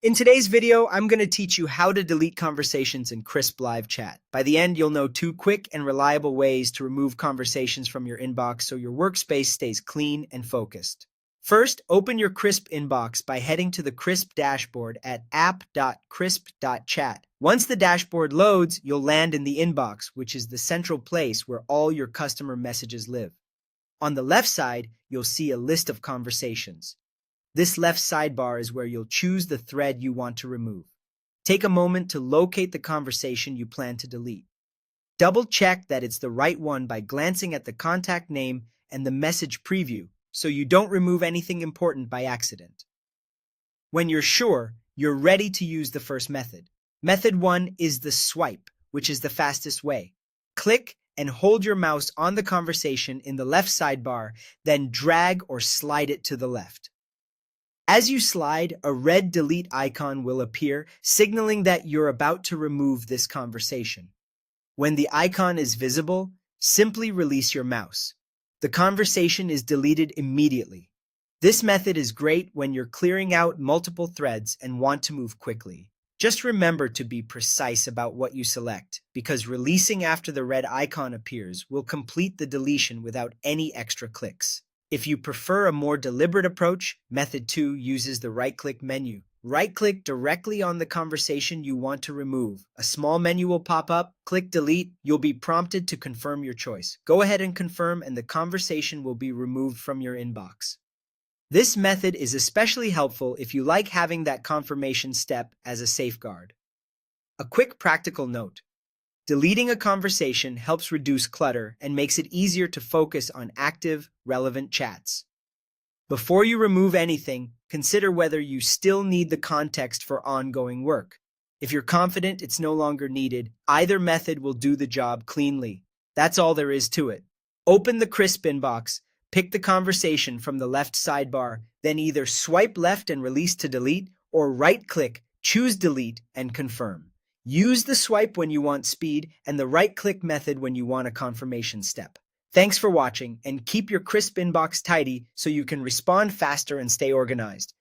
In today's video, I'm going to teach you how to delete conversations in Crisp Live Chat. By the end, you'll know 2 quick and reliable ways to remove conversations from your inbox so your workspace stays clean and focused. First, open your Crisp inbox by heading to the Crisp dashboard at app.crisp.chat. Once the dashboard loads, you'll land in the inbox, which is the central place where all your customer messages live. On the left side, you'll see a list of conversations. This left sidebar is where you'll choose the thread you want to remove. Take a moment to locate the conversation you plan to delete. Double-check that it's the right one by glancing at the contact name and the message preview so you don't remove anything important by accident. When you're sure, you're ready to use the first method. Method 1 is the swipe, which is the fastest way. Click and hold your mouse on the conversation in the left sidebar, then drag or slide it to the left. As you slide, a red delete icon will appear, signaling that you're about to remove this conversation. When the icon is visible, simply release your mouse. The conversation is deleted immediately. This method is great when you're clearing out multiple threads and want to move quickly. Just remember to be precise about what you select, because releasing after the red icon appears will complete the deletion without any extra clicks. If you prefer a more deliberate approach, Method 2 uses the right-click menu. Right-click directly on the conversation you want to remove. A small menu will pop up. Click Delete. You'll be prompted to confirm your choice. Go ahead and confirm, and the conversation will be removed from your inbox. This method is especially helpful if you like having that confirmation step as a safeguard. A quick practical note. Deleting a conversation helps reduce clutter and makes it easier to focus on active, relevant chats. Before you remove anything, consider whether you still need the context for ongoing work. If you're confident it's no longer needed, either method will do the job cleanly. That's all there is to it. Open the Crisp inbox, pick the conversation from the left sidebar, then either swipe left and release to delete, or right-click, choose Delete, and confirm. Use the swipe when you want speed and the right-click method when you want a confirmation step. Thanks for watching, and keep your Crisp inbox tidy so you can respond faster and stay organized.